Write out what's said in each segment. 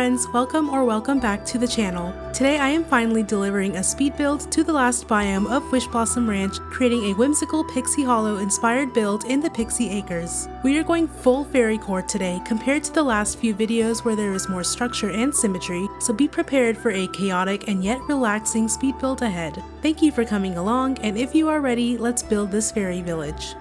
friends, welcome back to the channel. Today I am finally delivering a speed build to the last biome of Wishblossom Ranch, creating a whimsical Pixie Hollow inspired build in the Pixie Acres. We are going full fairycore today compared to the last few videos where there is more structure and symmetry, so be prepared for a chaotic and yet relaxing speed build ahead. Thank you for coming along, and if you are ready, let's build this fairy village.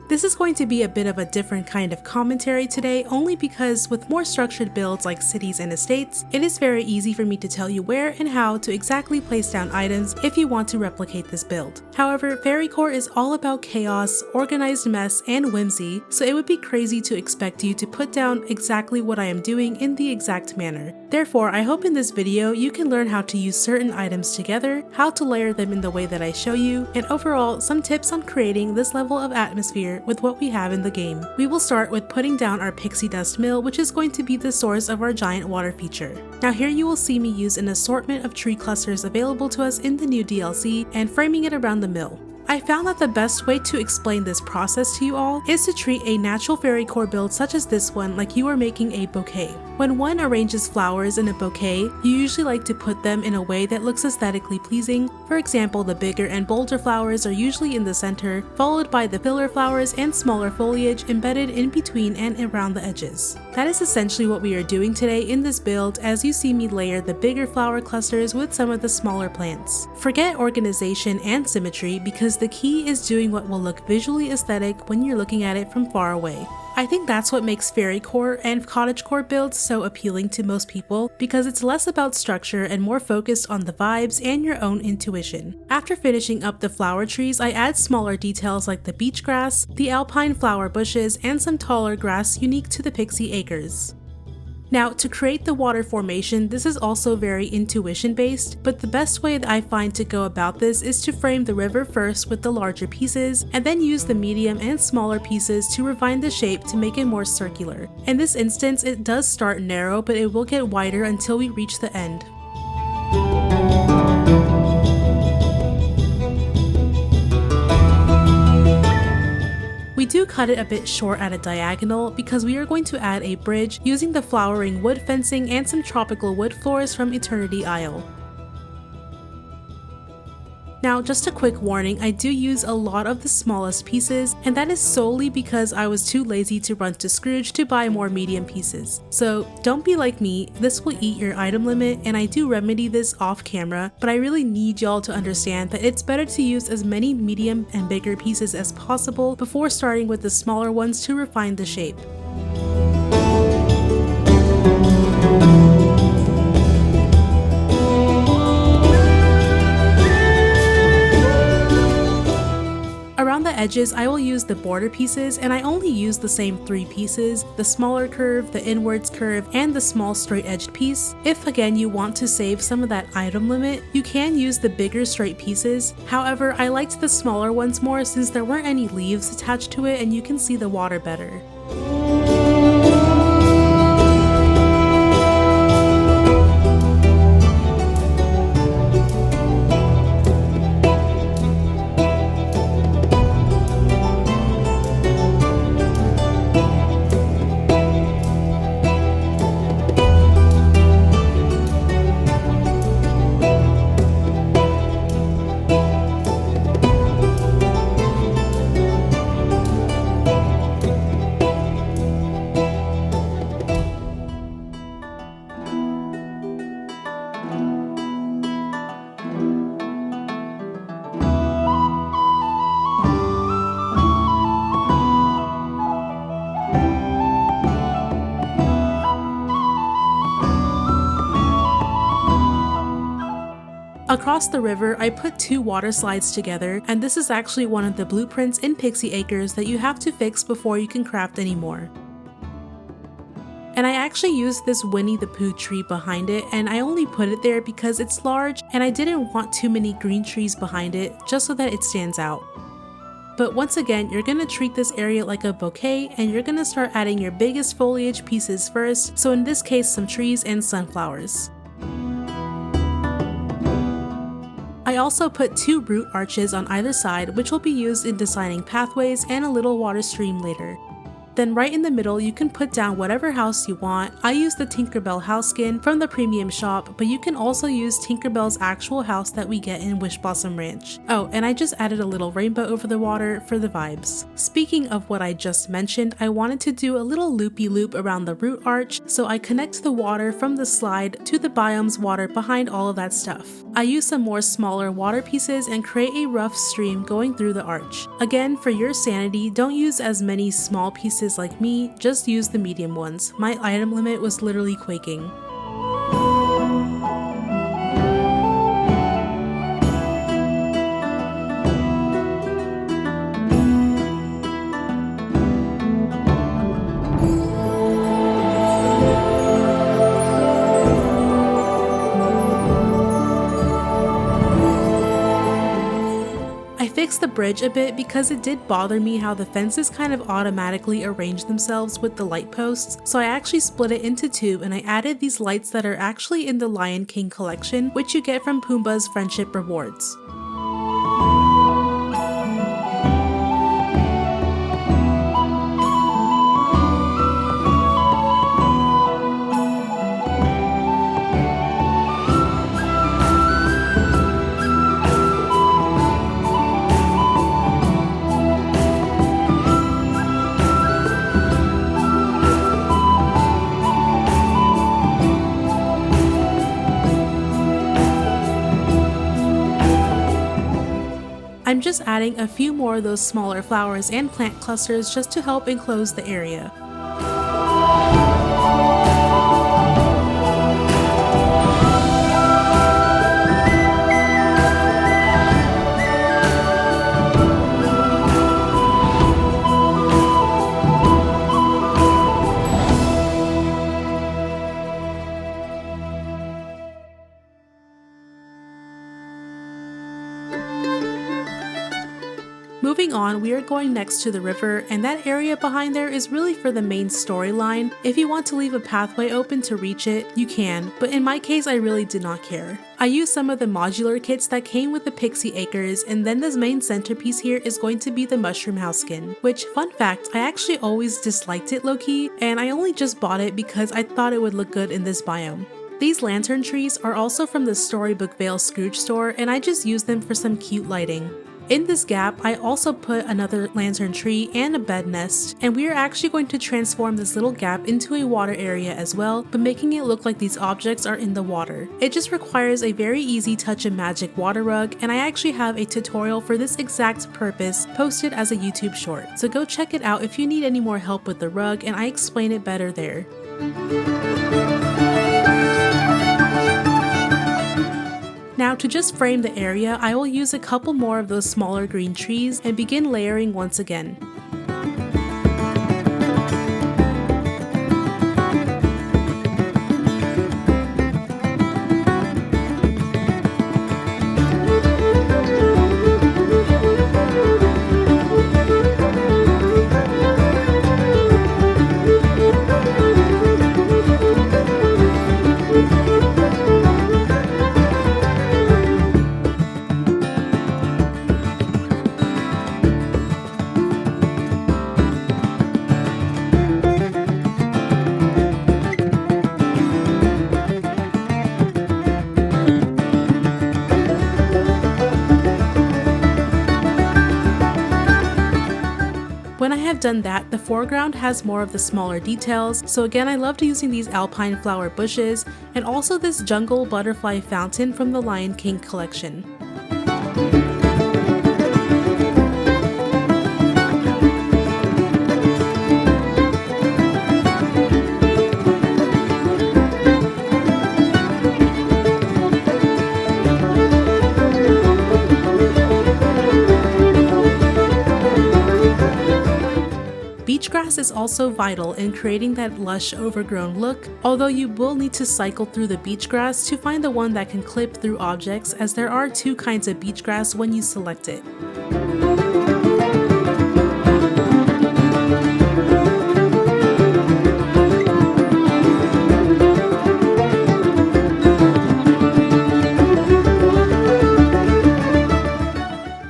This is going to be a bit of a different kind of commentary today, only because with more structured builds like cities and estates, it is very easy for me to tell you where and how to exactly place down items if you want to replicate this build. However, fairycore is all about chaos, organized mess, and whimsy, so it would be crazy to expect you to put down exactly what I am doing in the exact manner. Therefore, I hope in this video you can learn how to use certain items together, how to layer them in the way that I show you, and overall some tips on creating this level of atmosphere with what we have in the game. We will start with putting down our pixie dust mill, which is going to be the source of our giant water feature. Now here you will see me use an assortment of tree clusters available to us in the new DLC and framing it around the mill. I found that the best way to explain this process to you all is to treat a natural fairycore build such as this one like you are making a bouquet. When one arranges flowers in a bouquet, you usually like to put them in a way that looks aesthetically pleasing. For example, the bigger and bolder flowers are usually in the center, followed by the filler flowers and smaller foliage embedded in between and around the edges. That is essentially what we are doing today in this build, as you see me layer the bigger flower clusters with some of the smaller plants. Forget organization and symmetry, because the key is doing what will look visually aesthetic when you're looking at it from far away. I think that's what makes fairycore and cottagecore builds so appealing to most people, because it's less about structure and more focused on the vibes and your own intuition. After finishing up the flower trees, I add smaller details like the beach grass, the alpine flower bushes, and some taller grass unique to the Pixie Acres. Now, to create the water formation, this is also very intuition based, but the best way that I find to go about this is to frame the river first with the larger pieces, and then use the medium and smaller pieces to refine the shape to make it more circular. In this instance, it does start narrow, but it will get wider until we reach the end. We do cut it a bit short at a diagonal because we are going to add a bridge using the flowering wood fencing and some tropical wood floors from Eternity Isle. Now, just a quick warning, I do use a lot of the smallest pieces, and that is solely because I was too lazy to run to Scrooge to buy more medium pieces. So don't be like me, this will eat your item limit, and I do remedy this off camera, but I really need y'all to understand that it's better to use as many medium and bigger pieces as possible before starting with the smaller ones to refine the shape. Around the edges, I will use the border pieces, and I only use the same 3 pieces: the smaller curve, the inwards curve, and the small straight edged piece. If again you want to save some of that item limit, you can use the bigger straight pieces. However, I liked the smaller ones more since there weren't any leaves attached to it and you can see the water better. Across the river, I put 2 water slides together, and this is actually one of the blueprints in Pixie Acres that you have to fix before you can craft anymore. And I actually used this Winnie the Pooh tree behind it, and I only put it there because it's large and I didn't want too many green trees behind it, just so that it stands out. But once again, you're going to treat this area like a bouquet, and you're going to start adding your biggest foliage pieces first, so in this case some trees and sunflowers. I also put 2 root arches on either side, which will be used in designing pathways and a little water stream later. Then right in the middle you can put down whatever house you want. I use the Tinkerbell house skin from the premium shop, but you can also use Tinkerbell's actual house that we get in Wishblossom Ranch. Oh, and I just added a little rainbow over the water for the vibes. Speaking of what I just mentioned, I wanted to do a little loopy loop around the root arch, so I connect the water from the slide to the biome's water behind all of that stuff. I use some more smaller water pieces and create a rough stream going through the arch. Again, for your sanity, don't use as many small pieces like me, just use the medium ones. My item limit was literally quaking. Fixed the bridge a bit because it did bother me how the fences kind of automatically arrange themselves with the light posts, so I actually split it into two and I added these lights that are actually in the Lion King collection, which you get from Pumbaa's friendship rewards. I'm just adding a few more of those smaller flowers and plant clusters just to help enclose the area. Moving on, we are going next to the river, and that area behind there is really for the main storyline. If you want to leave a pathway open to reach it, you can, but in my case I really did not care. I used some of the modular kits that came with the Pixie Ayers, and then this main centerpiece here is going to be the mushroom house skin, which, fun fact, I actually always disliked it low-key, and I only just bought it because I thought it would look good in this biome. These lantern trees are also from the Storybook Vale Scrooge store, and I just used them for some cute lighting. In this gap, I also put another lantern tree and a bed nest, and we are actually going to transform this little gap into a water area as well, but making it look like these objects are in the water. It just requires a very easy touch of magic water rug, and I actually have a tutorial for this exact purpose posted as a YouTube short, so go check it out if you need any more help with the rug, and I explain it better there. Now to just frame the area, I will use a couple more of those smaller green trees and begin layering once again. When I have done that, the foreground has more of the smaller details, so again I loved using these alpine flower bushes and also this jungle butterfly fountain from the Lion King collection. Beach grass is also vital in creating that lush overgrown look, although you will need to cycle through the beach grass to find the one that can clip through objects, as there are two kinds of beach grass when you select it.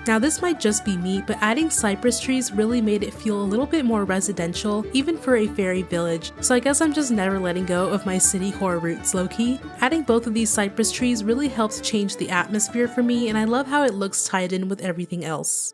Now this might just be me, but adding cypress trees really made it feel a little bit more residential, even for a fairy village, so I guess I'm just never letting go of my city core roots low-key. Adding both of these cypress trees really helps change the atmosphere for me, and I love how it looks tied in with everything else.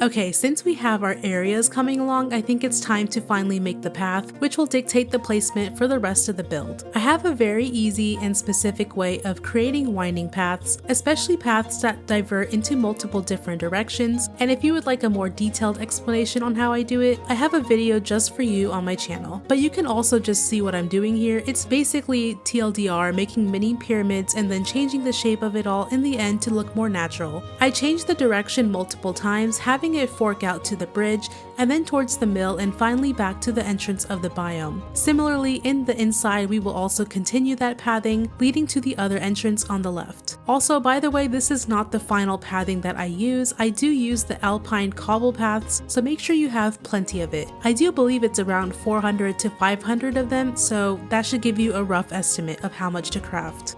Okay, since we have our areas coming along, I think it's time to finally make the path, which will dictate the placement for the rest of the build. I have a very easy and specific way of creating winding paths, especially paths that divert into multiple different directions, and if you would like a more detailed explanation on how I do it, I have a video just for you on my channel. But you can also just see what I'm doing here. It's basically TLDR, making mini pyramids and then changing the shape of it all in the end to look more natural. I changed the direction multiple times, having it fork out to the bridge and then towards the mill and finally back to the entrance of the biome. Similarly, in the inside we will also continue that pathing, leading to the other entrance on the left. Also, by the way, this is not the final pathing that I use. I do use the alpine cobble paths, so make sure you have plenty of it. I do believe it's around 400 to 500 of them, so that should give you a rough estimate of how much to craft.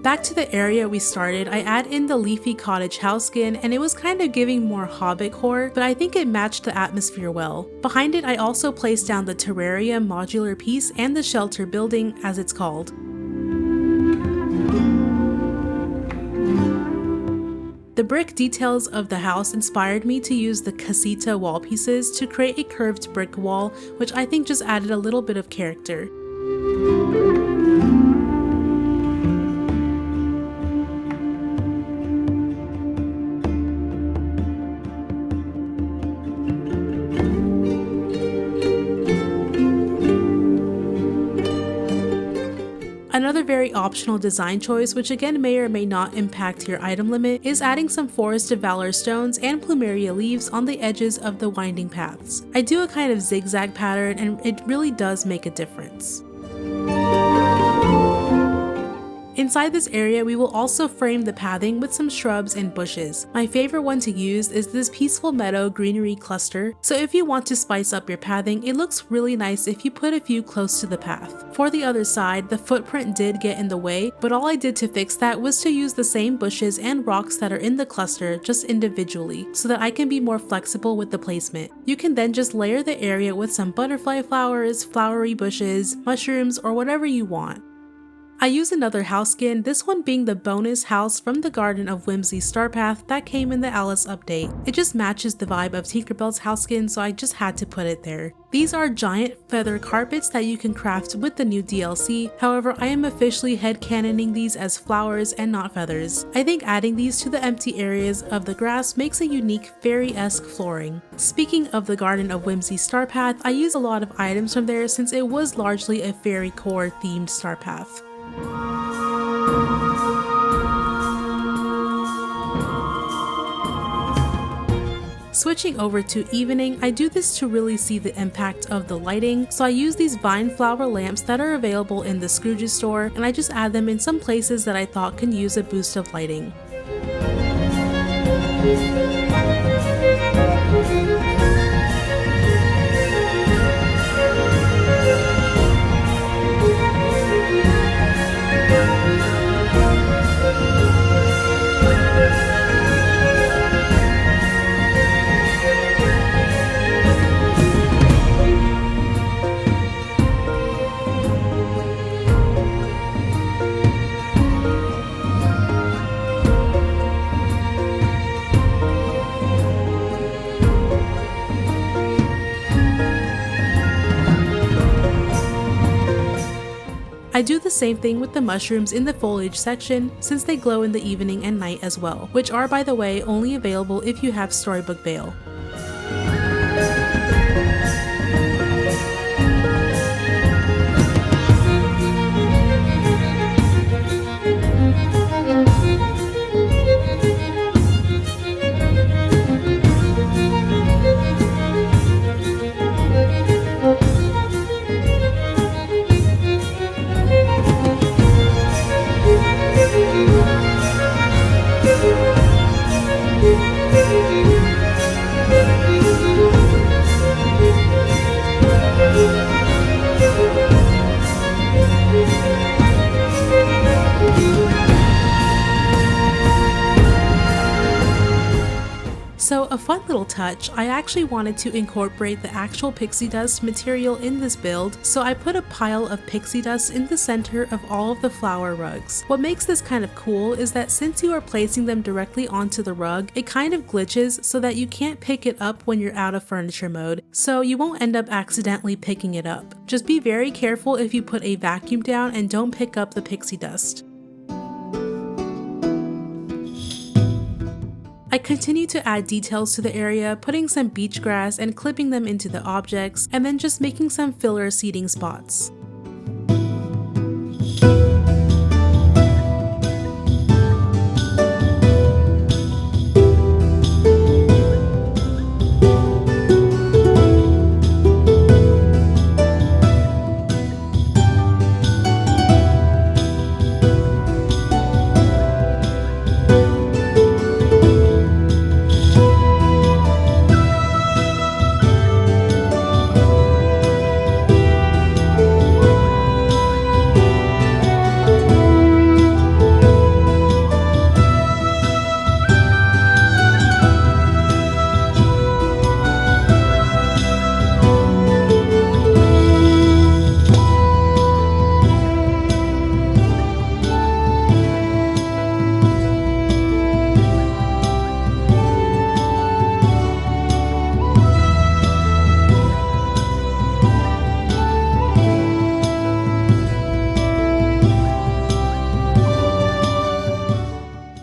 Back to the area we started, I add in the leafy cottage house skin and it was kind of giving more hobbit core, but I think it matched the atmosphere well. Behind it I also placed down the terraria modular piece and the shelter building as it's called. The brick details of the house inspired me to use the casita wall pieces to create a curved brick wall, which I think just added a little bit of character. Another very optional design choice, which again may or may not impact your item limit, is adding some Forest of Valor stones and plumeria leaves on the edges of the winding paths. I do a kind of zigzag pattern and it really does make a difference. In Inside this area, we will also frame the pathing with some shrubs and bushes. My favorite one to use is this peaceful meadow greenery cluster, so if you want to spice up your pathing, it looks really nice if you put a few close to the path. For the other side, the footprint did get in the way, but all I did to fix that was to use the same bushes and rocks that are in the cluster just individually, so that I can be more flexible with the placement. You can then just layer the area with some butterfly flowers, flowery bushes, mushrooms, or whatever you want. I use another house skin, this one being the bonus house from the Garden of Whimsy star path that came in the Alice update. It just matches the vibe of Tinkerbell's house skin, so I just had to put it there. These are giant feather carpets that you can craft with the new DLC, however I am officially headcanoning these as flowers and not feathers. I think adding these to the empty areas of the grass makes a unique fairy-esque flooring. Speaking of the Garden of Whimsy star path, I use a lot of items from there since it was largely a fairycore themed star path. Switching over to evening, I do this to really see the impact of the lighting, so I use these vine flower lamps that are available in the Scrooge's store, and I just add them in some places that I thought can use a boost of lighting. I do the same thing with the mushrooms in the foliage section since they glow in the evening and night as well, which are, by the way, only available if you have Storybook Veil. So a fun little touch, I actually wanted to incorporate the actual pixie dust material in this build, so I put a pile of pixie dust in the center of all of the flower rugs. What makes this kind of cool is that since you are placing them directly onto the rug, it kind of glitches so that you can't pick it up when you're out of furniture mode, so you won't end up accidentally picking it up. Just be very careful if you put a vacuum down and don't pick up the pixie dust. I continue to add details to the area, putting some beach grass and clipping them into the objects, and then just making some filler seating spots.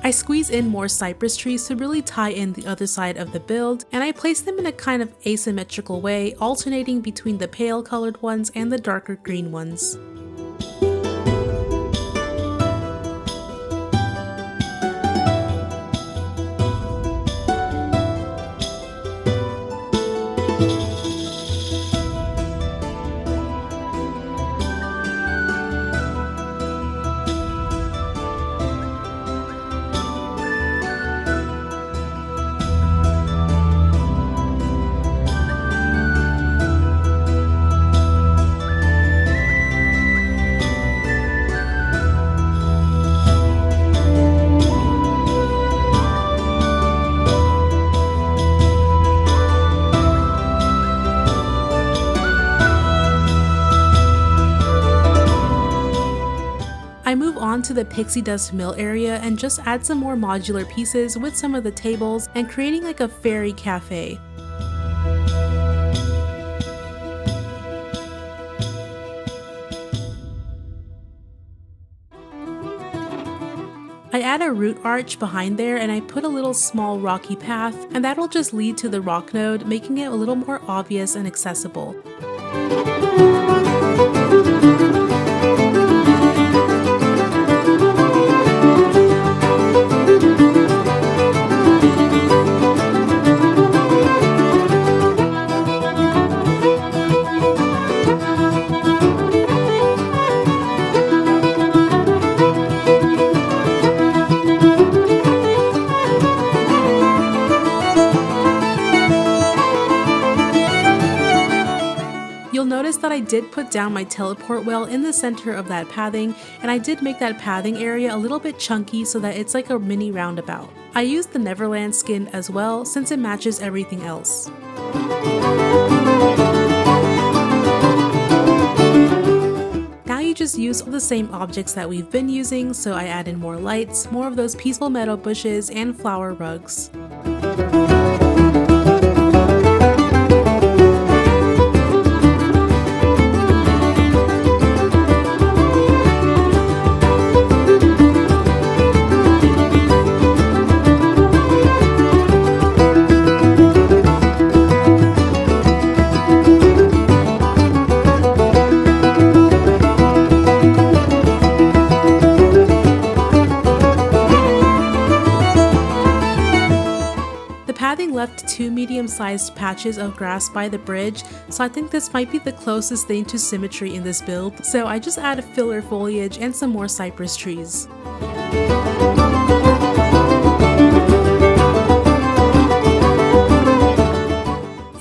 I squeeze in more cypress trees to really tie in the other side of the build, and I place them in a kind of asymmetrical way, alternating between the pale colored ones and the darker green ones. I move on to the pixie dust mill area and just add some more modular pieces with some of the tables and creating like a fairy cafe. I add a root arch behind there and I put a little small rocky path, and that'll just lead to the rock node, making it a little more obvious and accessible. Notice that I did put down my teleport well in the center of that pathing, and I did make that pathing area a little bit chunky so that it's like a mini roundabout. I used the Neverland skin as well since it matches everything else. Now you just use all the same objects that we've been using, so I add in more lights, more of those peaceful meadow bushes, and flower rugs. Left two medium-sized patches of grass by the bridge, so I think this might be the closest thing to symmetry in this build, so I just add filler foliage and some more cypress trees.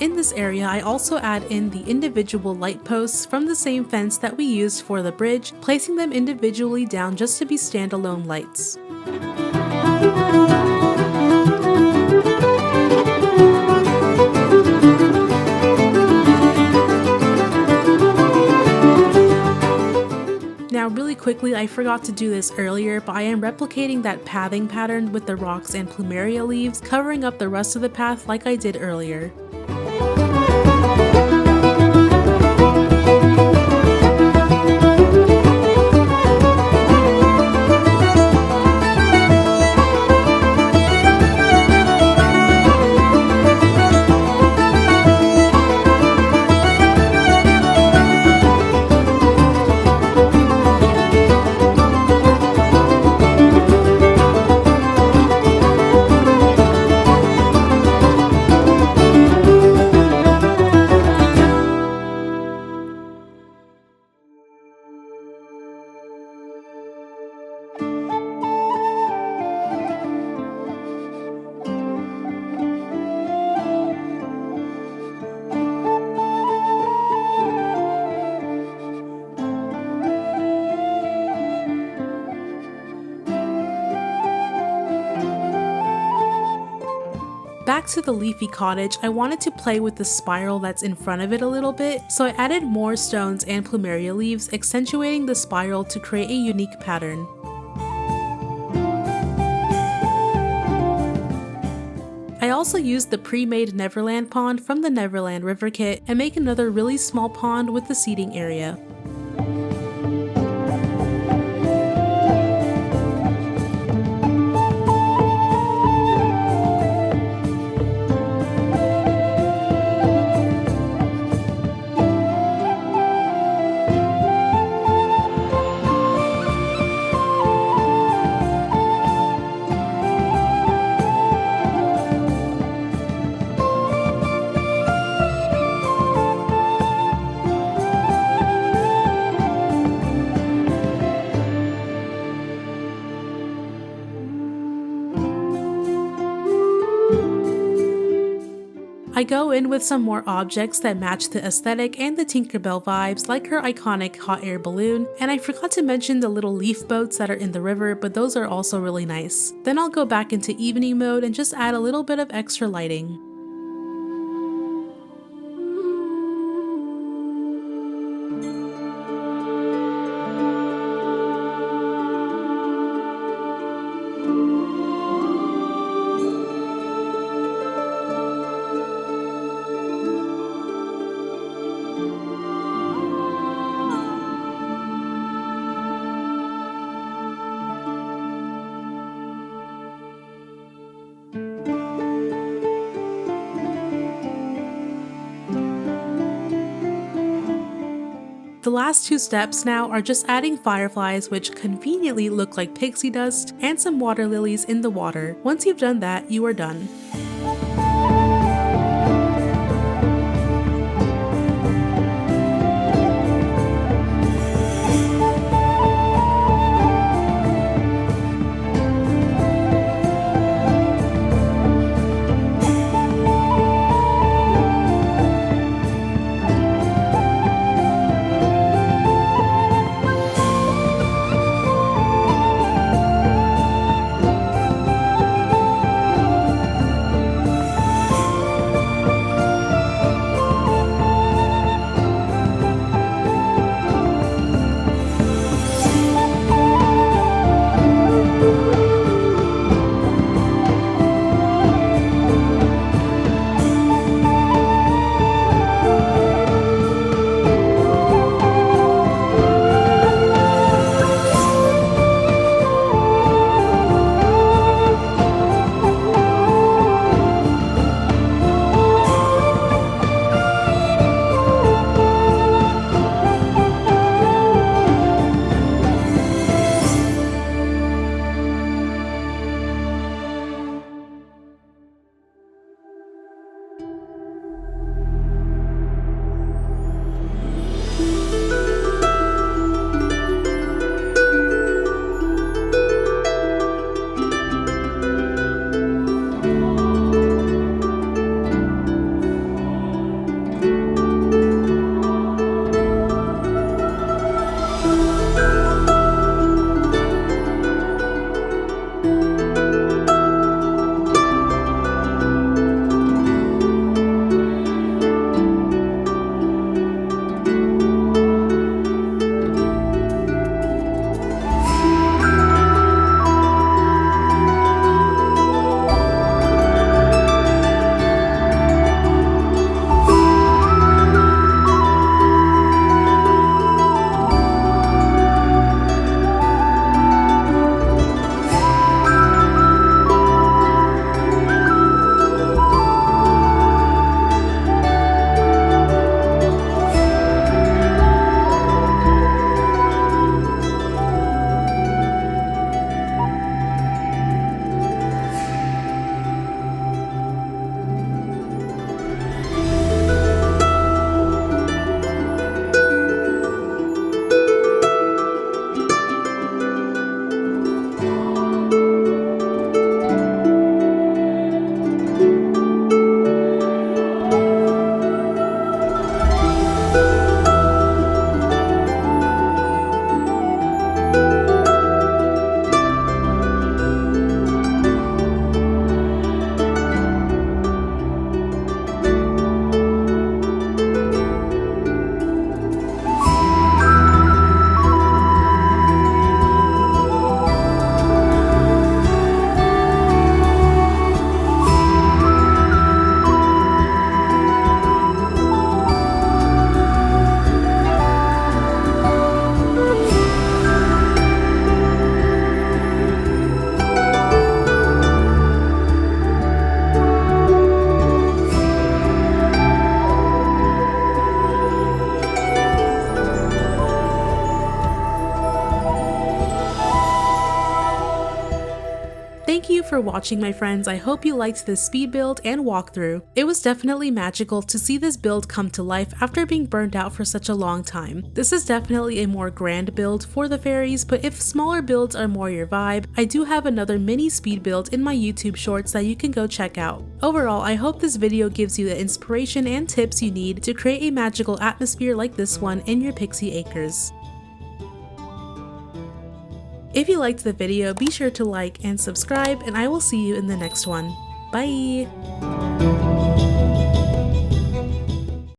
In this area, I also add in the individual light posts from the same fence that we used for the bridge, placing them individually down just to be standalone lights. Now really quickly, I forgot to do this earlier, but I am replicating that pathing pattern with the rocks and plumeria leaves, covering up the rest of the path like I did earlier. Back to the leafy cottage, I wanted to play with the spiral that's in front of it a little bit, so I added more stones and plumeria leaves, accentuating the spiral to create a unique pattern. I also used the pre-made Neverland pond from the Neverland River kit and make another really small pond with the seating area. I go in with some more objects that match the aesthetic and the Tinkerbell vibes, like her iconic hot air balloon, and I forgot to mention the little leaf boats that are in the river, but those are also really nice. Then I'll go back into evening mode and just add a little bit of extra lighting. The last two steps now are just adding fireflies, which conveniently look like pixie dust, and some water lilies in the water. Once you've done that, you are done. Thank you for watching, my friends. I hope you liked this speed build and walkthrough. It was definitely magical to see this build come to life after being burned out for such a long time. This is definitely a more grand build for the fairies, but if smaller builds are more your vibe, I do have another mini speed build in my YouTube shorts that you can go check out. Overall, I hope this video gives you the inspiration and tips you need to create a magical atmosphere like this one in your Pixie Acres. If you liked the video, be sure to like and subscribe, and I will see you in the next one. Bye!